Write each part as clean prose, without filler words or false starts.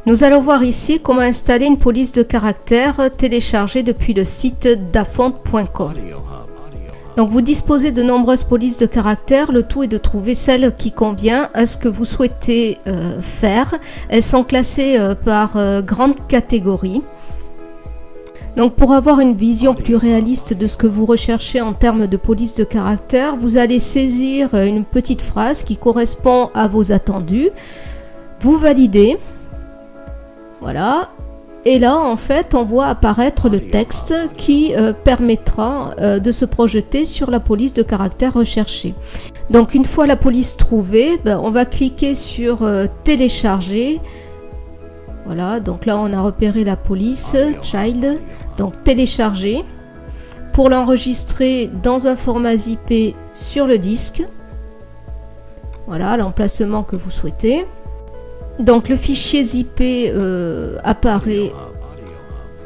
Nous allons voir ici comment installer une police de caractère téléchargée depuis le site dafont.com. Donc vous disposez de nombreuses polices de caractère, le tout est de trouver celle qui convient à ce que vous souhaitez faire. Elles sont classées par grande catégorie. Donc pour avoir une vision plus réaliste de ce que vous recherchez en termes de police de caractère, vous allez saisir une petite phrase qui correspond à vos attendus, vous validez, voilà. Et là, en fait, on voit apparaître le texte qui permettra de se projeter sur la police de caractère recherchée. Donc, une fois la police trouvée, on va cliquer sur télécharger. Voilà, donc là, on a repéré la police, child, donc télécharger. Pour l'enregistrer dans un format zippé sur le disque. Voilà, l'emplacement que vous souhaitez. Donc le fichier zippé apparaît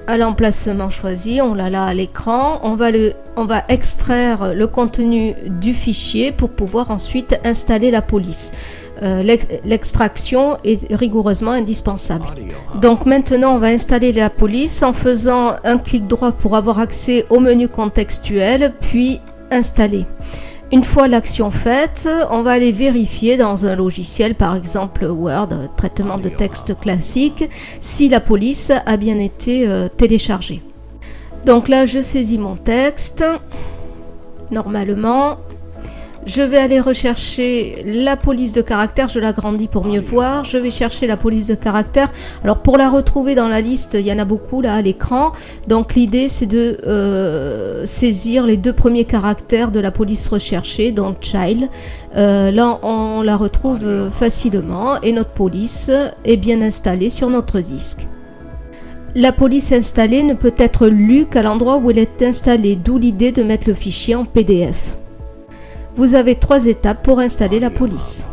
à l'emplacement choisi, on l'a là à l'écran, on va extraire le contenu du fichier pour pouvoir ensuite installer la police. L'extraction est rigoureusement indispensable. Donc maintenant on va installer la police en faisant un clic droit pour avoir accès au menu contextuel, puis installer. Une fois l'action faite, on va aller vérifier dans un logiciel, par exemple Word, traitement de texte classique, si la police a bien été téléchargée. Donc là, je saisis mon texte, normalement. Je vais aller rechercher la police de caractère, je l'agrandis pour mieux voir. Je vais chercher la police de caractère. Alors pour la retrouver dans la liste, il y en a beaucoup là à l'écran. Donc l'idée c'est de saisir les deux premiers caractères de la police recherchée, donc child. Là on la retrouve facilement et notre police est bien installée sur notre disque. La police installée ne peut être lue qu'à l'endroit où elle est installée, d'où l'idée de mettre le fichier en PDF. Vous avez 3 étapes pour installer la police.